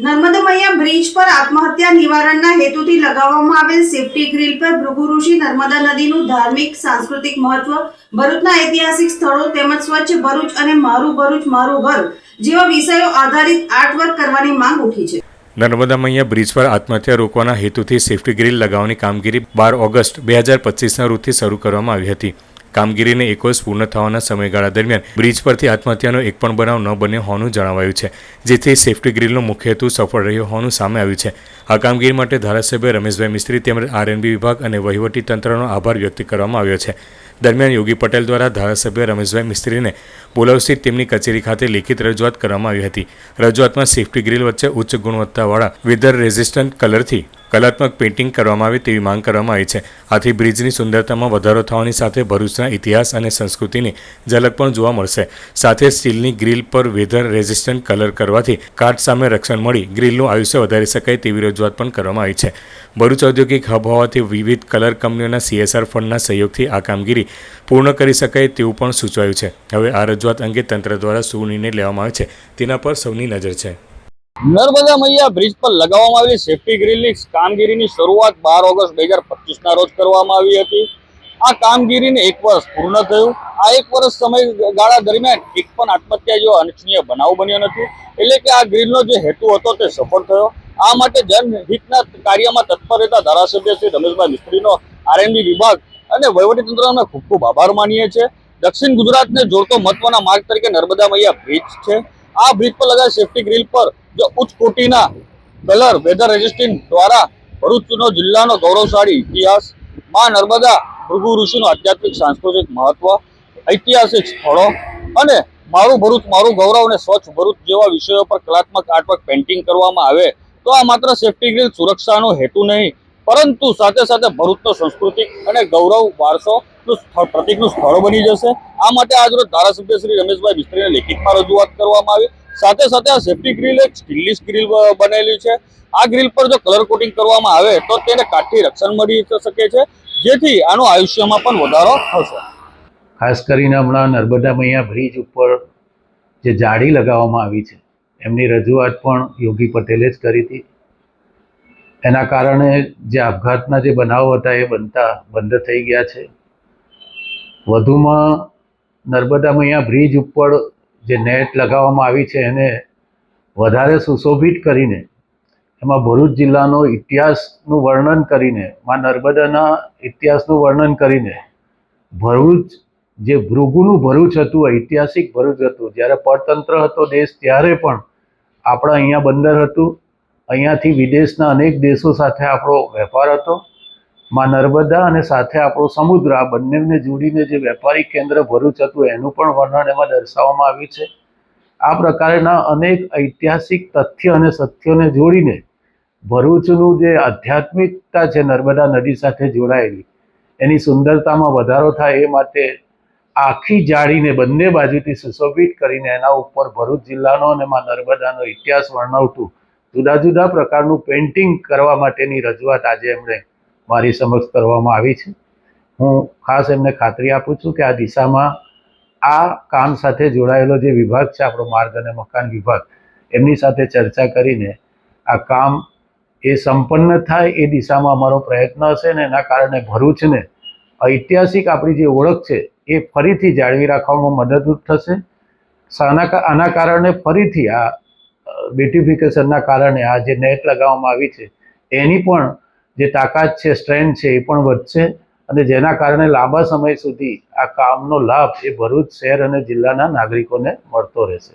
નર્મદા મૈયા bridge પર આત્મહત્યા નિવારણના હેતુથી લગાવવામાં આવેલ સેફટી ગ્રીલ પર ભૃગુ ઋષિ નર્મદા નદીનું ધાર્મિક સાંસ્કૃતિક મહત્વ, ભરૂચના ઐતિહાસિક સ્થળો તેમજ સ્વચ્છ ભરૂચ અને મારું ભરૂચ મારું ઘર જેવા વિષયો આધારિત આર્ટવર્ક કરવાની માંગ ઉઠી છે. નર્મદા મૈયા બ્રિજ પર આત્મહત્યા રોકવાના હેતુથી સેફટી ગ્રીલ લગાવવાની કામગીરી 12 ઓગસ્ટ 2025ના રોજથી શરૂ કરવામાં આવી હતી. કામગીરીને 1 વર્ષ પૂર્ણ થવાના સમયગાળા દરમિયાન બ્રિજ પરથી આત્મહત્યાનો એક પણ બનાવ ન બન્યો હોવાનું જણાવાયું છે, જેથી સેફટી ગ્રીલનો મુખ્ય હેતુ સફળ રહ્યો હોવાનું સામે આવ્યું છે. આ કામગીરી માટે ધારાસભ્ય રમેશભાઈ મિસ્ત્રી તેમજ આરએનબી વિભાગ અને વહીવટી તંત્રનો આભાર વ્યક્ત કરવામાં આવ્યો છે. દરમિયાન યોગી પટેલ દ્વારા ધારાસભ્ય રમેશભાઈ મિસ્ત્રીને બોલાવી તેમની કચેરી ખાતે લેખિત રજૂઆત કરવામાં આવી હતી. રજૂઆતમાં સેફટી ગ્રીલ વચ્ચે ઉચ્ચ ગુણવત્તાવાળા વેધર રેઝિસ્ટન્ટ કલરથી કલાત્મક પેઇન્ટિંગ કરવામાં આવે તેવી માંગ કરવામાં આવી છે. આથી બ્રિજની સુંદરતામાં વધારો થવાની સાથે ભરૂચના ઇતિહાસ અને સંસ્કૃતિની ઝલક પણ જોવા મળશે. સાથે સ્ટીલની ગ્રીલ પર વેધર રેઝિસ્ટન્ટ કલર કરવાથી કાટ સામે રક્ષણ મળી ગ્રીલનું આયુષ્ય વધારી શકાય તેવી રજૂઆત પણ કરવામાં આવી છે. ભરૂચ ઔદ્યોગિક હબ હોવાથી વિવિધ કલર કંપનીઓના CSR ફંડના સહયોગથી આ કામગીરી પૂર્ણ કરી શકાય તેવું પણ સૂચવાયું છે. હવે આ રજૂઆત અંગે તંત્ર દ્વારા શું નિર્ણય લેવામાં આવે છે તેના પર સૌની નજર છે. નર્મદા મૈયા બ્રિજ પર લગાવવામાં આવેલી સેફટી ગ્રીલની કામગીરીની શરૂઆત 12 ઓગસ્ટ 2025ના રોજ કરવામાં આવી હતી. આ કામગીરીને 1 વર્ષ પૂર્ણ થયું. આ 1 વર્ષ સમયગાળા દરમિયાન એક પણ આત્મહત્યા જેવો અનિચ્છનીય બનાવ બન્યો નથી. એટલે કે આ ગ્રીલનો જે હેતુ હતો તે સફળ થયો. આ માટે જનહિતના કાર્યમાં તત્પર રહેતા ધારાસભ્ય શ્રી રમેશભાઈ મિસ્ત્રીનો આરએનબી વિભાગ અને વહીવટીતંત્રનો અમે ખૂબ ખૂબ આભાર માનીએ છીએ. દક્ષિણ ગુજરાતને જોડતો મહત્વના માર્ગ તરીકે નર્મદા મૈયા બ્રિજ છે. આ બ્રિજ પર લગાવેલ સેફટી ગ્રીલ પર જો ઉચ્ચ કોટીના કલર વેધર રેઝિસ્ટન્ટ દ્વારા ભરૂચનો જિલ્લાનો ગૌરવશાળી ઇતિહાસ, માં નર્મદા ભૃગુ ઋષિનું આધ્યાત્મિક સાંસ્કૃતિક મહત્વ, ઐતિહાસિક સ્થળો અને મારું ભરૂચ મારું ગૌરવ અને સ્વચ્છ ભરૂચ જેવા વિષયો પર કલાત્મક આર્ટવર્ક પેઇન્ટિંગ કરવામાં આવે તો આ માત્ર સેફટી ગ્રીલ સુરક્ષાનો હેતુ નહીં, પરંતુ સાથે સાથે ભરૂચનો સંસ્કૃતિક અને ગૌરવ વારસોનું પ્રતિકનું સ્થળ બની જશે. આ માટે આજરોજ ધારાસભ્ય શ્રી રમેશભાઈ મિસ્ત્રીને લેખિતમાં રજૂઆત કરવામાં આવી. સાથે સાથે આ સેફટી ગ્રીલ એક સ્ટીલની ગ્રીલ બનેલી છે. આ ગ્રીલ પર જો કલર કોટિંગ કરવામાં આવે તો તેને કાટથી રક્ષણ મળી શકે છે, જેથી આનું આયુષ્યમાં પણ વધારો થશે. ખાસ કરીને હમણાં નર્મદા મૈયા બ્રિજ ઉપર જે જાળી લગાવવામાં આવી છે એમની રજૂઆત પણ યોગી પટેલે જ કરી હતી. એના કારણે જે આપઘાતના જે બનાવો હતા એ બનતા બંધ થઈ ગયા છે. વધુમાં નર્મદા મૈયા બ્રિજ ઉપર જે નેટ લગાવવામાં આવી છે એને વધારે સુશોભિત કરીને એમાં ભરૂચ જિલ્લાનો ઇતિહાસનું વર્ણન કરીને, માં નર્મદાના ઇતિહાસનું વર્ણન કરીને ભરૂચ જે ભૃગુનું ભરૂચ હતું, ઐતિહાસિક ભરૂચ હતું, જ્યારે પરતંત્ર હતો દેશ ત્યારે પણ આપણા અહીંયા બંદર હતું, અહીંયાથી વિદેશના અનેક દેશો સાથે આપણો વેપાર હતો. માં નર્મદા અને સાથે આપણો સમુદ્ર, આ બંનેને જોડીને જે વેપારી કેન્દ્ર ભરૂચ હતું એનું પણ વર્ણન એમાં દર્શાવવામાં આવ્યું છે. આ પ્રકારના અનેક ઐતિહાસિક તથ્ય અને સત્યોને જોડીને ભરૂચનું જે આધ્યાત્મિકતા છે નર્મદા નદી સાથે જોડાયેલી, એની સુંદરતામાં વધારો થાય એ માટે આખી જાળીને બંને બાજુથી સુશોભિત કરીને એના ઉપર ભરૂચ જિલ્લાનો અને માં નર્મદાનો ઇતિહાસ વર્ણવતું જુદા જુદા પ્રકારનું પેઇન્ટિંગ કરવા માટેની રજૂઆત આજે એમણે મારી સમક્ષ કરવામાં આવી છે. હું ખાસ એમને ખાતરી આપું છું કે આ દિશામાં આ કામ સાથે જોડાયેલો જે વિભાગ છે આપણો માર્ગ અને મકાન વિભાગ, એમની સાથે ચર્ચા કરીને આ કામ એ સંપન્ન થાય એ દિશામાં અમારો પ્રયત્ન હશે ને એના કારણે ભરૂચને ઐતિહાસિક આપણી જે ઓળખ છે એ ફરીથી જાળવી રાખવામાં મદદરૂપ થશે. આના કારણે ફરીથી આ બ્યુટિફિકેશનના કારણે આ જે નેટ લગાવવામાં આવી છે એની પણ જે તાકાત છે, સ્ટ્રેન્થ છે એ પણ વધશે અને જેના કારણે લાંબા સમય સુધી આ કામનો લાભ એ ભરૂચ શહેર અને જિલ્લાના નાગરિકોને મળતો રહેશે.